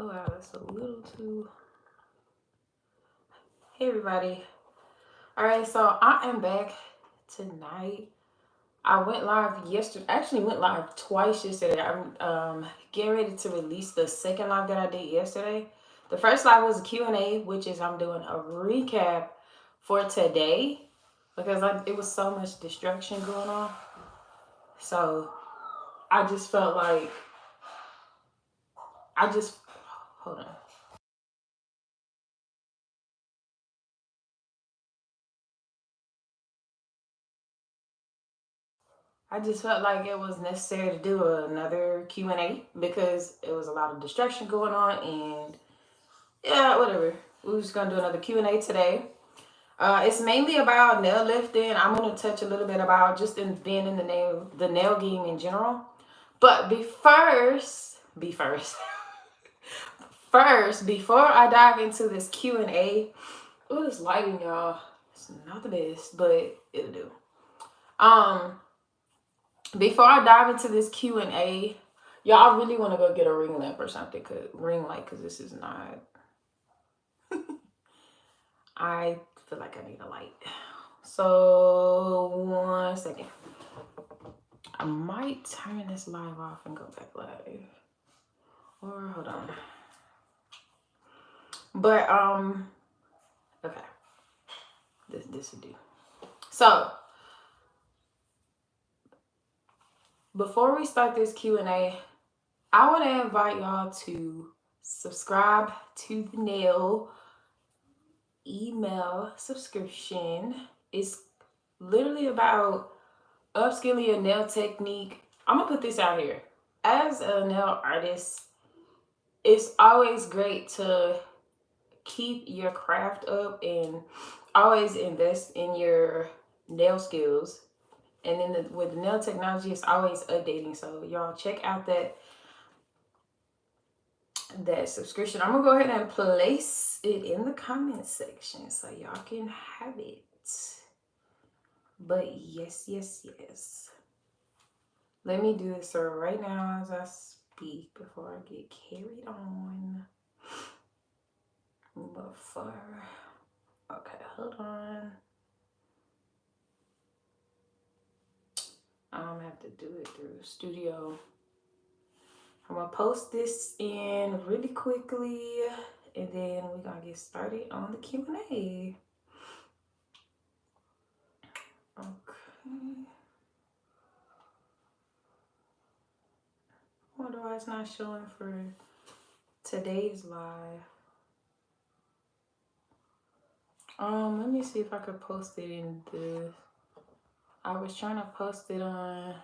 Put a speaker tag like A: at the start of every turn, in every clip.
A: Oh wow, that's a little too. Hey everybody. Alright, so I am back tonight. I went live yesterday. Actually went live twice yesterday. I'm getting ready to release the second live that I did yesterday. The first live was a Q&A, which is I'm doing a recap for today because it was so much distraction going on. So I just felt like hold on. I just felt like it was necessary to do another Q&A because it was a lot of distraction going on, and yeah, whatever. We're just gonna do another Q&A today. It's mainly about nail lifting. I'm gonna touch a little bit about just in being in the nail game in general. But first, before I dive into this Q&A, oh, this lighting, y'all, it's not the best, but it'll do. Before I dive into this Q&A, y'all really want to go get a ring lamp or something, ring light, because this is not. I feel like I need a light. So 1 second. I might turn this live off and go back live. Or hold on. But okay. This will do. So before we start this Q&A, I want to invite y'all to subscribe to the nail email subscription. It's literally about upskilling your nail technique. I'm gonna put this out here. As a nail artist, it's always great to keep your craft up and always invest in your nail skills. And then with nail technology, it's always updating. So y'all check out that subscription. I'm gonna go ahead and place it in the comment section so y'all can have it. But yes. Let me do this right now as I speak before I get carried on. Okay, hold on. I'm gonna have to do it through Studio. I'm gonna post this in really quickly, and then we're gonna get started on the Q&A. Okay. I wonder why it's not showing for today's live. Let me see if I could post it in the. I was trying to post it on.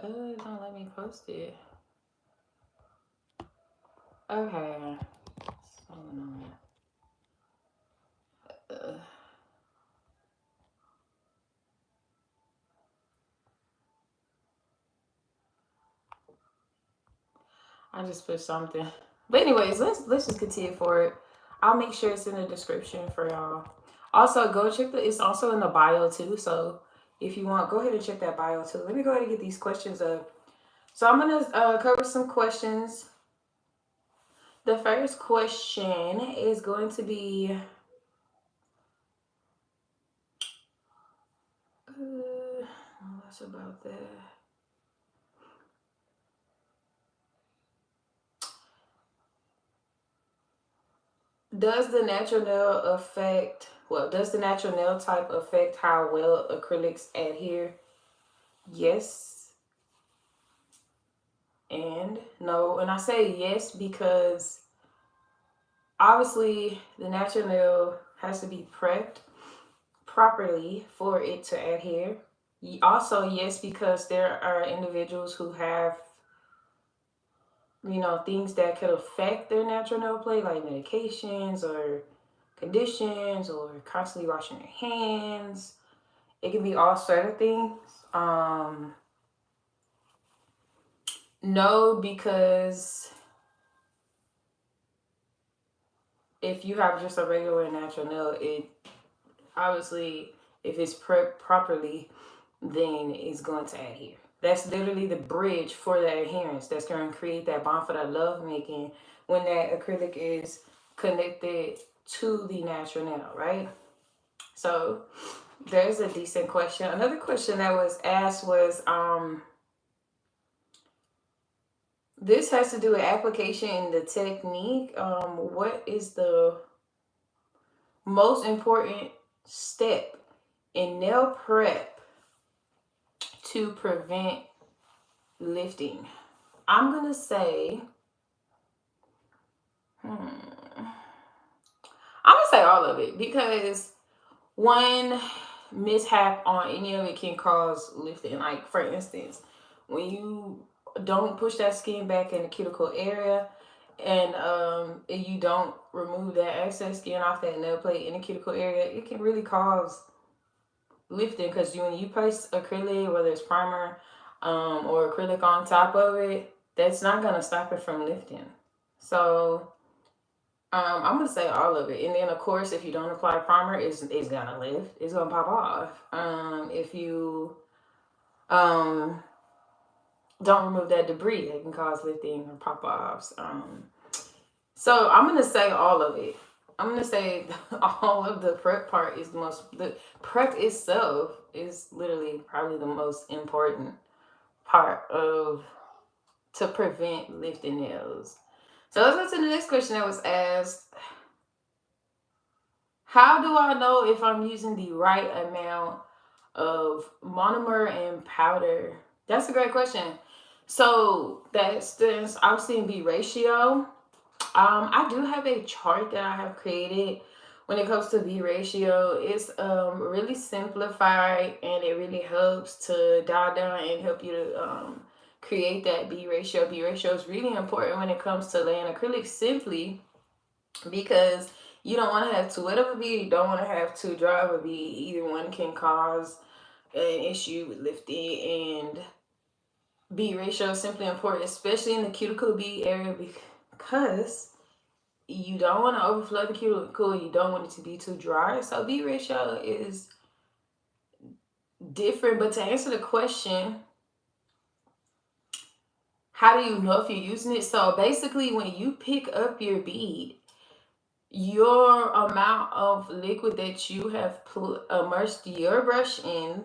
A: Don't let me post it. Okay. So annoying. I just put something. But anyways, let's just continue forward. I'll make sure it's in the description for y'all. Also, go check it's also in the bio too. So if you want, go ahead and check that bio too. Let me go ahead and get these questions up. So I'm gonna cover some questions. The first question is going to be what's about that? Does the natural nail type affect how well acrylics adhere? Yes and no. And I say yes because obviously the natural nail has to be prepped properly for it to adhere. Also, yes, because there are individuals who have things that could affect their natural nail play, like medications or conditions or constantly washing their hands. It can be all sort of things. No, because if you have just a regular natural nail, it obviously, if it's prepped properly, then it's going to adhere. That's literally the bridge for that adherence. That's going to create that bond for that love making when that acrylic is connected to the natural nail, right? So there's a decent question. Another question that was asked was this has to do with application and the technique. What is the most important step in nail prep to prevent lifting? I'm gonna say, I'm gonna say all of it, because one mishap on any of it can cause lifting. Like, for instance, when you don't push that skin back in the cuticle area, and you don't remove that excess skin off that nail plate in the cuticle area, it can really cause lifting, because when you place acrylic, whether it's primer or acrylic on top of it, that's not going to stop it from lifting. So I'm gonna say all of it, and then of course, if you don't apply primer, it's gonna lift. It's gonna pop off. If you um don't remove that debris, it can cause lifting or pop offs. So I'm gonna say all of it. I'm gonna say all of the prep part is the most. The prep itself is literally probably the most important part of to prevent lifting nails. So let's go to the next question that was asked. How do I know if I'm using the right amount of monomer and powder? That's a great question. So that's this obviously in B ratio. I do have a chart that I have created when it comes to B ratio. It's really simplified, and it really helps to dial down and help you to create that B ratio. B ratio is really important when it comes to laying acrylic simply, because you don't want to have too wet of a bead, you don't want to have too dry of a bead. Either one can cause an issue with lifting, and bead ratio is simply important, especially in the cuticle bead area, because you don't want to overflow the cuticle, you don't want it to be too dry. So bead ratio is different. But to answer the question, how do you know if you're using it? So basically, when you pick up your bead, your amount of liquid that you have immersed your brush in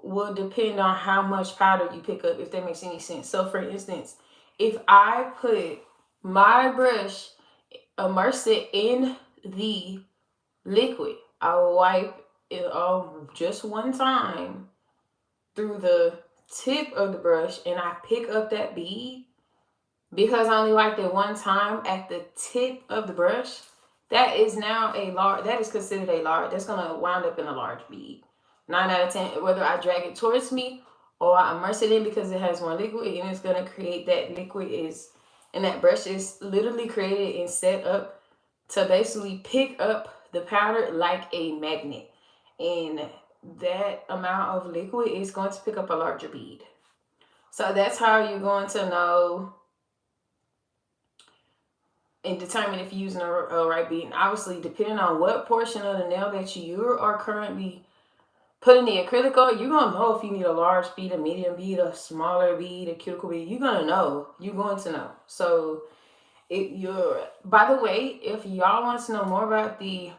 A: will depend on how much powder you pick up, if that makes any sense. So for instance, if I put my brush, immerse it in the liquid, I will wipe it off just one time through the tip of the brush, and I pick up that bead, because I only wiped it one time at the tip of the brush, that is now a large, that is considered a large, that's going to wind up in a large bead. 9 out of 10, whether I drag it towards me or I immerse it in, because it has more liquid, and it's going to create that liquid is, and that brush is literally created and set up to basically pick up the powder like a magnet. And that amount of liquid is going to pick up a larger bead. So that's how you're going to know and determine if you're using a right bead. And obviously, depending on what portion of the nail that you are currently putting the acrylic on, you're going to know if you need a large bead, a medium bead, a smaller bead, a cuticle bead. You're going to know. You're going to know. So, by the way, if y'all want to know more about the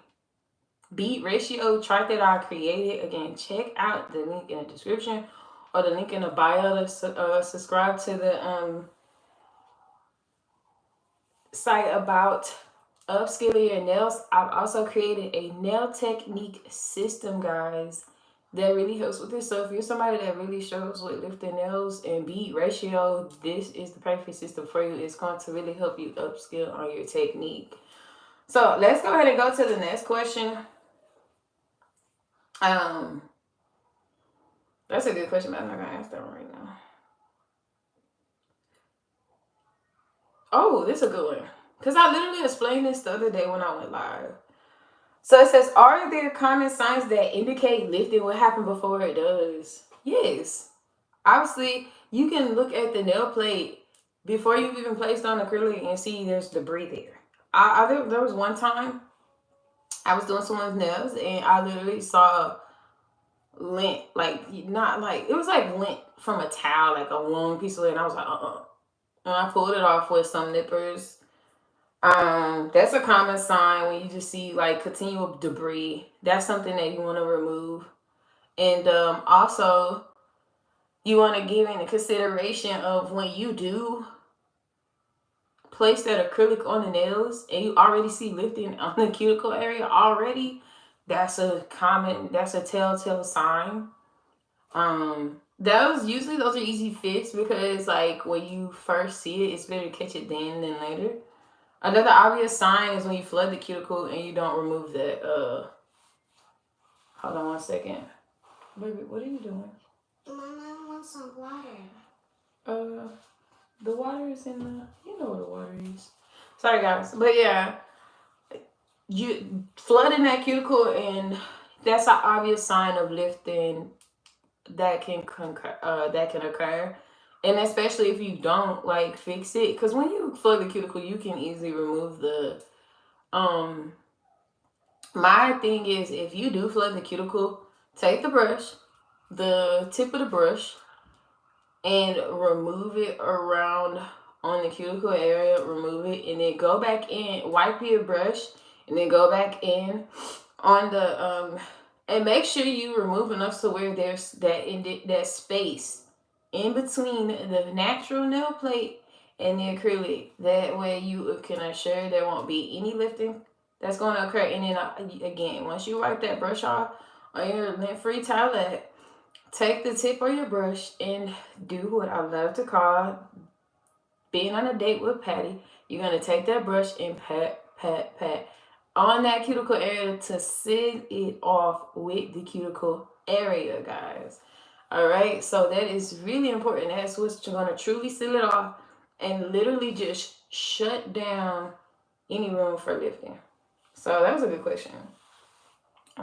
A: bead ratio chart that I created, again, check out the link in the description or the link in the bio to subscribe to the site about upscaling your nails. I've also created a nail technique system, guys, that really helps with this. So if you're somebody that really struggles with lifting nails and bead ratio, this is the perfect system for you. It's going to really help you upskill on your technique. So let's go ahead and go to the next question. That's a good question, but I'm not gonna ask that one right now. Oh, this is a good one, because I literally explained this the other day when I went live. So it says, are there common signs that indicate lifting will happen before it does? Yes. Obviously, you can look at the nail plate before you've even placed on acrylic and see there's debris there. There was one time I was doing someone's nails, and I literally saw lint, like not like it was like lint from a towel, like a long piece of lint. I was like, and I pulled it off with some nippers. That's a common sign when you just see like continual debris. That's something that you want to remove. And also, you want to give in consideration of when you do place that acrylic on the nails and you already see lifting on the cuticle area already. That's a telltale sign. Those are easy fix because like when you first see it, it's better to catch it then than later. Another obvious sign is when you flood the cuticle and you don't remove that. Hold on one second, baby. What are you doing?
B: Mama, I want some water.
A: The water is in the. You know where the water is. Sorry, guys, but yeah, you flooding that cuticle and that's an obvious sign of lifting that can occur, and especially if you don't like fix it, because when you flood the cuticle, you can easily remove the um my thing is, if you do flood the cuticle, take the brush, the tip of the brush, and remove it around on the cuticle area. Remove it, and then go back in. Wipe your brush, and then go back in on the and make sure you remove enough to where there's that space in between the natural nail plate and the acrylic. That way, you can assure there won't be any lifting that's going to occur. And then again, once you wipe that brush off on your lint-free towelette, take the tip of your brush and do what I love to call being on a date with Patty. You're gonna take that brush and pat, pat, pat on that cuticle area to seal it off with the cuticle area, guys. All right, so that is really important. That's what's gonna truly seal it off and literally just shut down any room for lifting. So that was a good question.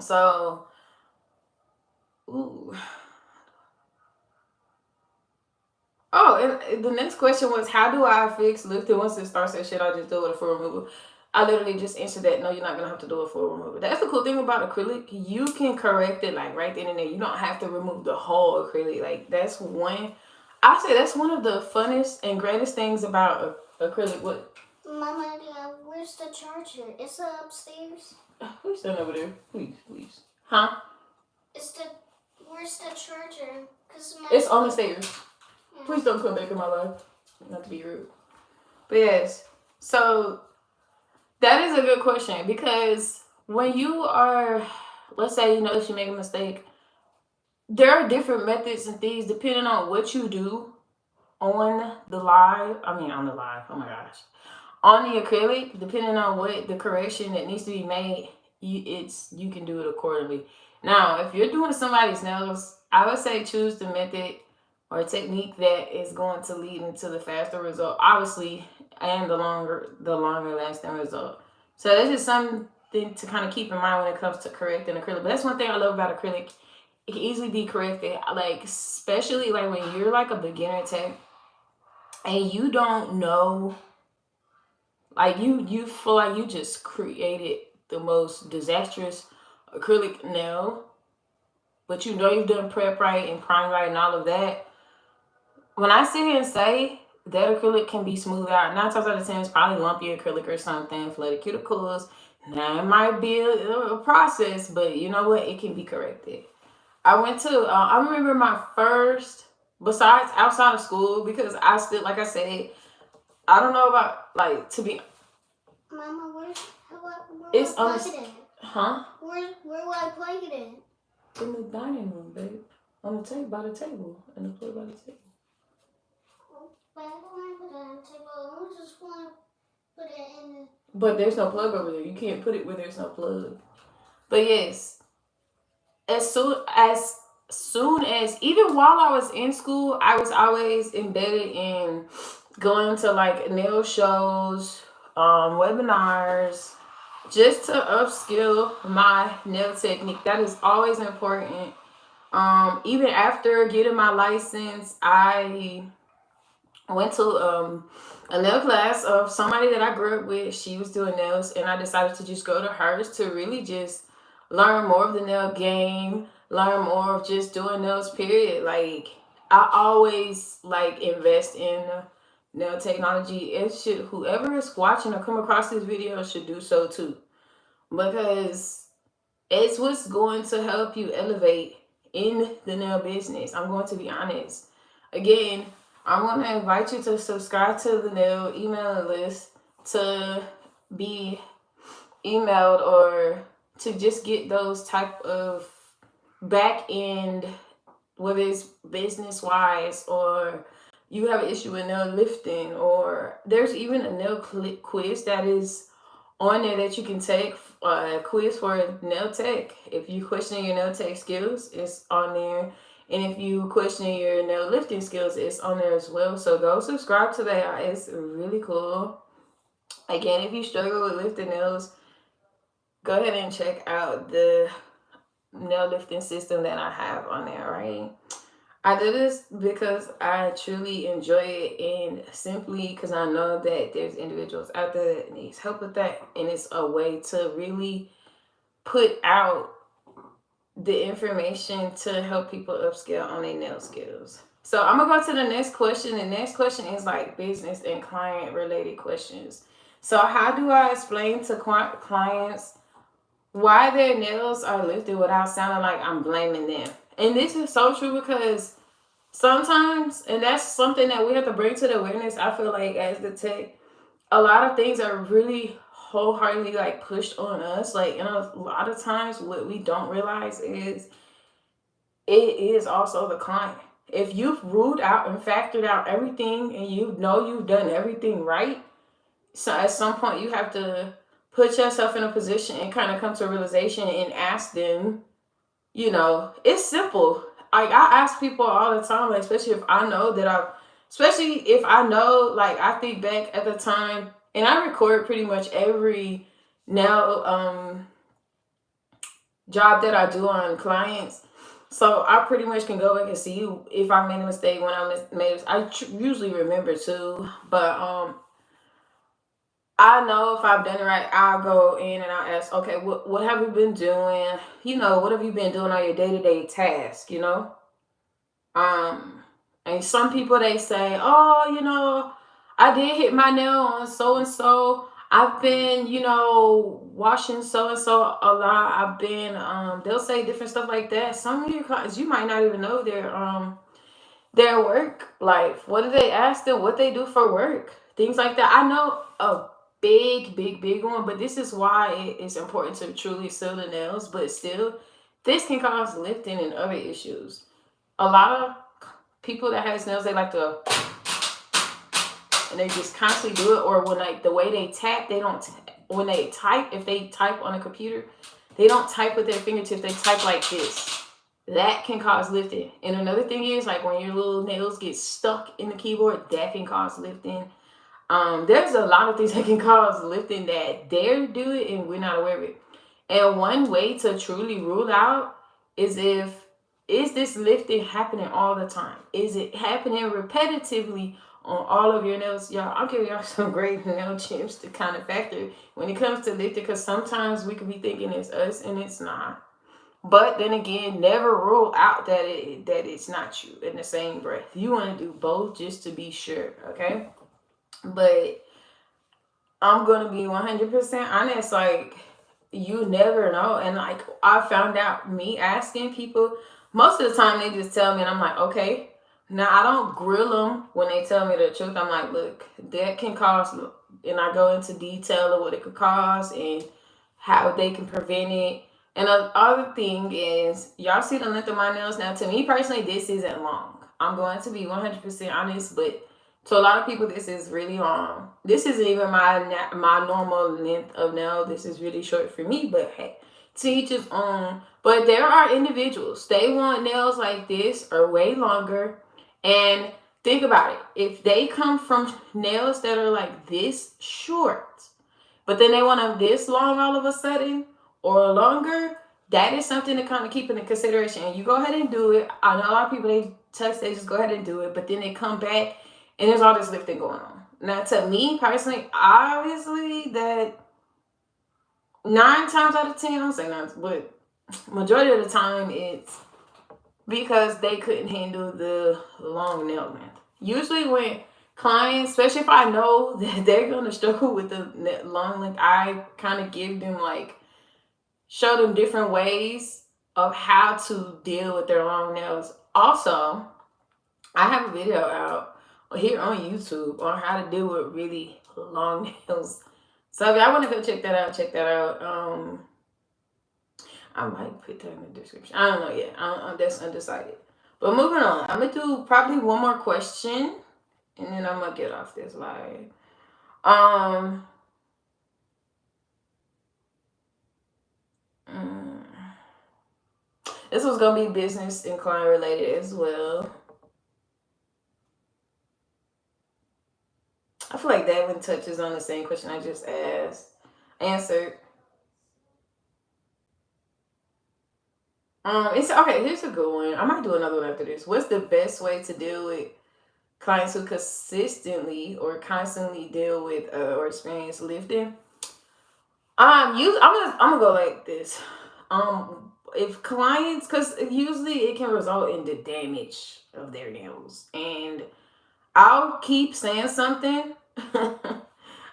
A: So, ooh. Oh, and the next question was, how do I fix lifting once it starts that shit? I just do it for removal. I literally just answered that. No, you're not gonna have to do it for removal. That's the cool thing about acrylic. You can correct it like right then and there. You don't have to remove the whole acrylic. Like that's one. I say that's one of the funnest and greatest things about acrylic. What?
B: Mama, where's the charger? Is it upstairs?
A: Please stand over there, please, please. Huh?
B: Where's the charger?
A: It's on the stairs. Please don't come back in my life. Not to be rude. But yes. So that is a good question because when you are, let's say you notice you make a mistake, there are different methods and things depending on what you do on the live. On the live. Oh my gosh. On the acrylic, depending on what the correction that needs to be made, you can do it accordingly. Now, if you're doing somebody's nails, I would say choose the method or technique that is going to lead into the faster result, obviously, and the longer lasting result. So that's just something to kind of keep in mind when it comes to correcting acrylic. But that's one thing I love about acrylic. It can easily be corrected, like especially like when you're like a beginner tech and you don't know, like you feel like you just created the most disastrous acrylic nail, but you know you've done prep right and prime right and all of that. When I sit here and say that acrylic can be smoothed out, 9 times out of 10 it's probably lumpy acrylic or something, flooded cuticles. Now it might be a process, but you know what? It can be corrected. I remember my first, besides outside of school, because I still, like I said, I don't know about, like, to be.
B: Mama, where
A: It's
B: will I
A: on
B: plug it in?
A: Huh?
B: Where will I plug it in?
A: In the dining room, babe. On the table, by the table. In the plug by the table.
B: But I don't want to put it on the table. I just want to put it in the...
A: But there's no plug over there. You can't put it where there's no plug. But yes, as soon as even while I was in school, I was always embedded in going to like nail shows, webinars, just to upskill my nail technique. That is always important. Even after getting my license, I went to a nail class of somebody that I grew up with. She was doing nails, and I decided to just go to hers to really just learn more of the nail game, learn more of just doing nails, period. Like, I always like invest in nail technology. It should, whoever is watching or come across this video should do so too. Because it's what's going to help you elevate in the nail business. I'm going to be honest. Again, I'm going to invite you to subscribe to the nail email list to be emailed or to just get those type of back end, whether it's business wise or you have an issue with nail lifting, or there's even a nail quiz that is on there that you can take, a quiz for nail tech. If you question your nail tech skills, it's on there. And if you question your nail lifting skills, it's on there as well. So go subscribe to that. It's really cool. Again, if you struggle with lifting nails, go ahead and check out the nail lifting system that I have on there, right? I do this because I truly enjoy it, and simply because I know that there's individuals out there that needs help with that, and it's a way to really put out the information to help people upscale on their nail skills. So I'm gonna go to the next question. The next question is like business and client related questions. So how do I explain to clients why their nails are lifted without sounding like I'm blaming them? And this is so true because sometimes, and that's something that we have to bring to the awareness, I feel like, as the tech, a lot of things are really wholeheartedly like pushed on us. Like, and a lot of times what we don't realize is it is also the client. If you've ruled out and factored out everything and you know you've done everything right, so at some point you have to put yourself in a position and kind of come to a realization and ask them, it's simple. Like, I ask people all the time, like, especially if I know that especially if I know, like, I think back at the time, and I record pretty much every now job that I do on clients. So I pretty much can go back and see if I made a mistake when I made. I usually remember too, but I know if I've done it right, I'll go in and I'll ask, okay, what have you been doing? What have you been doing on your day-to-day task, Um, and some people, they say, oh, I did hit my nail on so and so. I've been, washing so and so a lot. I've been, they'll say different stuff like that. Some of your clients, you might not even know their work life. What do they ask them? What they do for work? Things like that. I know a big, big, big one, but this is why it's important to truly seal the nails. But still, this can cause lifting and other issues. A lot of people that has nails, they like to, and they just constantly do it. Or when, like, the way they tap, they don't. When they type, if they type on a computer, they don't type with their fingertips. They type like this. That can cause lifting. And another thing is, like, when your little nails get stuck in the keyboard, that can cause lifting. There's a lot of things that can cause lifting that they're doing and we're not aware of it. And one way to truly rule out is is this lifting happening all the time? Is it happening repetitively on all of your nails? Y'all, I'll give y'all some great nail chips to kind of factor when it comes to lifting, because sometimes we could be thinking it's us and it's not. But then again, never rule out that it's not you in the same breath. You want to do both just to be sure, okay? But I'm going to be 100% honest. Like, you never know. And, like, I found out, me asking people, most of the time they just tell me, and I'm like, okay. Now, I don't grill them when they tell me the truth. I'm like, look, that can cause, and I go into detail of what it could cause and how they can prevent it. And the other thing is, y'all see the length of my nails. Now, to me personally, this isn't long. I'm going to be 100% honest, but to a lot of people, this is really long. This isn't even my normal length of nail. This is really short for me, but hey, to each his own. But there are individuals, they want nails like this or way longer. And think about it. If they come from nails that are like this short, but then they want them this long all of a sudden or longer, that is something to kind of keep into consideration. And you go ahead and do it. I know a lot of people, they just go ahead and do it, but then they come back and there's all this lifting going on. Now, to me personally, obviously, that 9 times out of 10, I don't say 9, but majority of the time it's because they couldn't handle the long nail length. Usually when clients, especially if I know that they're gonna struggle with the long length, I kind of give them like show them different ways of how to deal with their long nails. Also, I have a video out here on YouTube on how to deal with really long nails. So if y'all want to go check that out, check that out. I might put that in the description. I don't know yet. I'm just undecided. But moving on, I'm gonna do probably one more question, and then I'm gonna get off this live. Um, mm, this was gonna be business and client related as well. I feel like that one touches on the same question I just answered. It's okay. Here's a good one. I might do another one after this. What's the best way to deal with clients who consistently or constantly deal with or experience lifting? I'm gonna go like this. If clients, because usually it can result in the damage of their nails, and I'll keep saying something.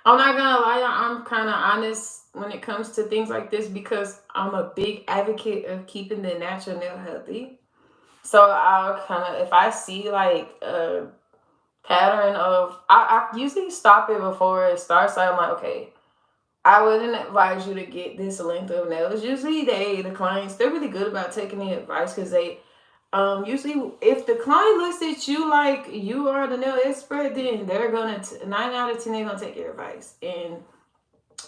A: I'm not gonna lie, I'm kind of honest when it comes to things like this because I'm a big advocate of keeping the natural nail healthy. So I'll kind of, if I see like a pattern of, I usually stop it before it starts. So I'm like, okay, I wouldn't advise you to get this length of nails. Usually, the clients, they're really good about taking the advice because they, usually, if the client looks at you like you are the nail expert, then they're gonna 9 out of 10 they're gonna take your advice, and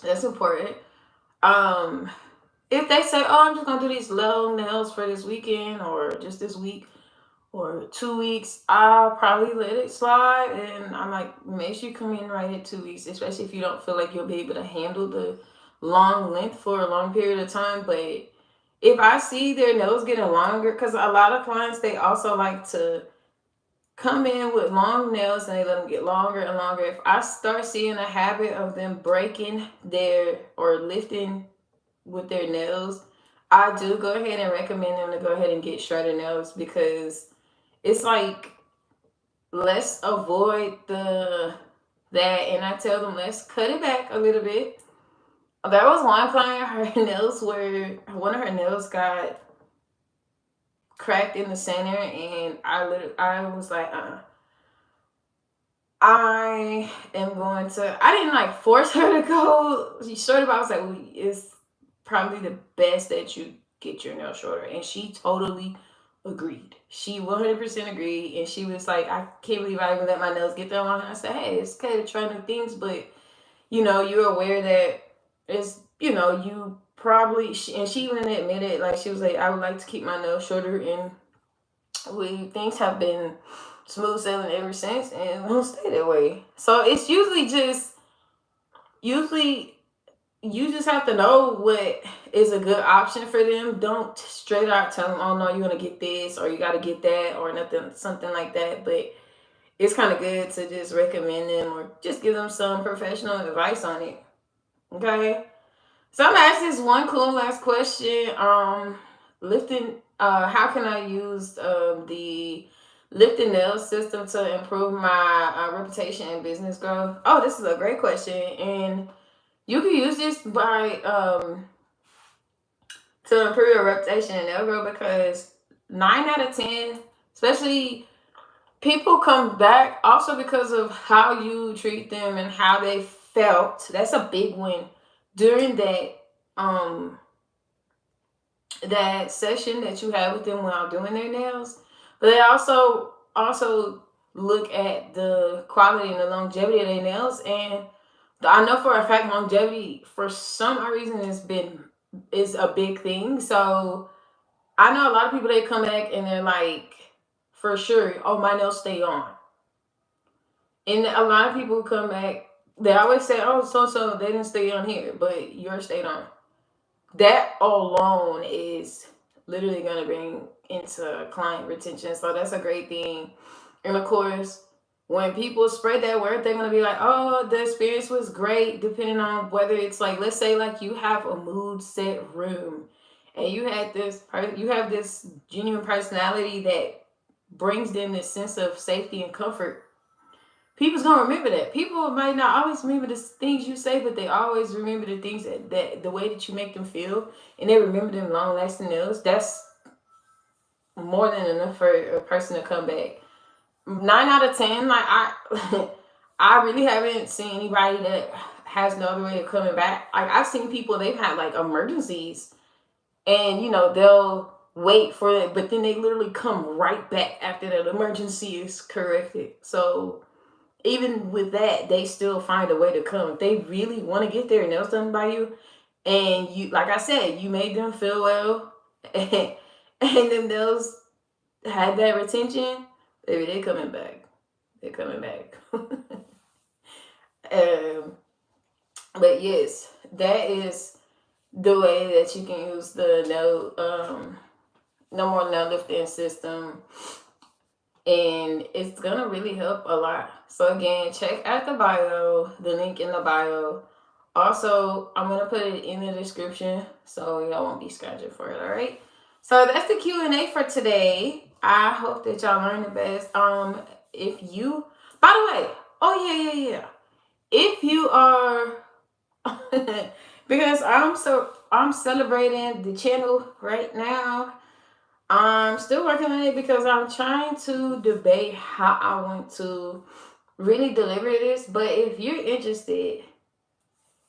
A: that's important. Um, if they say, "Oh, I'm just gonna do these long nails for this weekend or just this week," or 2 weeks, I'll probably let it slide. And I'm like, make sure you come in right at 2 weeks, especially if you don't feel like you'll be able to handle the long length for a long period of time. But if I see their nails getting longer, because a lot of clients, they also like to come in with long nails and they let them get longer and longer. If I start seeing a habit of them breaking their or lifting with their nails, I do go ahead and recommend them to go ahead and get shorter nails because it's like let's avoid the that, and I tell them let's cut it back a little bit. There was one client, her nails were one of her nails got cracked in the center, and I was like, I am going to. I didn't like force her to go shorter, but I was like, well, it's probably the best that you get your nails shorter, and she totally agreed. She 100% agreed, and she was like, I can't believe I even let my nails get that long. And I said, hey, it's okay to try new things, but you're aware that it's you probably and she even admitted, like she was like, I would like to keep my nails shorter, and things have been smooth sailing ever since, and will stay that way. So it's usually you just have to know what is a good option for them. Don't straight out tell them, oh no, you're gonna get this or you gotta get that or nothing, something like that. But it's kind of good to just recommend them or just give them some professional advice on it. Okay. So I'm gonna ask this one cool last question. Lifting. How can I use the lifting nail system to improve my reputation and business growth? Oh, this is a great question, and you can use this by to improve your reputation and nail growth because 9 out of 10, especially people come back also because of how you treat them and how they felt. That's a big win during um that session that you have with them while doing their nails. But they also look at the quality and the longevity of their nails, and I know for a fact longevity for some odd reason is a big thing. So I know a lot of people, they come back and they're like, for sure, oh, my nails stay on. And a lot of people come back, they always say, oh, so they didn't stay on here, but yours stayed on. That alone is literally going to bring into client retention. So that's a great thing. And of course, when people spread that word, they're going to be like, oh, the experience was great, depending on whether it's like, let's say like you have a mood set room and you have this genuine personality that brings them this sense of safety and comfort, people's gonna remember that. People might not always remember the things you say, but they always remember the things that the way that you make them feel, and they remember them long lasting nails. That's more than enough for a person to come back. 9 out of 10, like I, I really haven't seen anybody that has no other way of coming back. Like I've seen people, they've had like emergencies, and they'll wait for it, but then they literally come right back after that emergency is corrected. So even with that, they still find a way to come. If they really want to get their nails done by you, and you, like I said, you made them feel well, and them nails had that retention, baby, they coming back. They're coming back. um, but yes, that is the way that you can use the no more nail lifting system, and it's gonna really help a lot. So again, check out the link in the bio. Also, I'm gonna put it in the description so y'all won't be scratching for it. All right. So that's the Q&A for today. I hope that y'all learned the best. If you, by the way, oh yeah. If you are, because I'm celebrating the channel right now. I'm still working on it because I'm trying to debate how I want to really deliver this. But if you're interested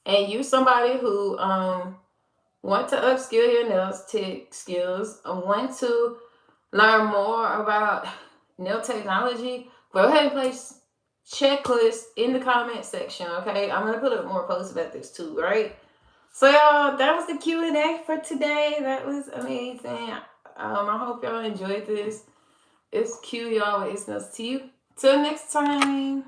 A: and you somebody who want to upskill your nails tech skills, want to learn more about nail technology, go ahead and place checklist in the comment section. Okay, I'm gonna put up more posts about this too. Right. So y'all, that was the Q&A for today. That was amazing. I hope y'all enjoyed this. It's Q, y'all, with It's Nuts to You. Till next time.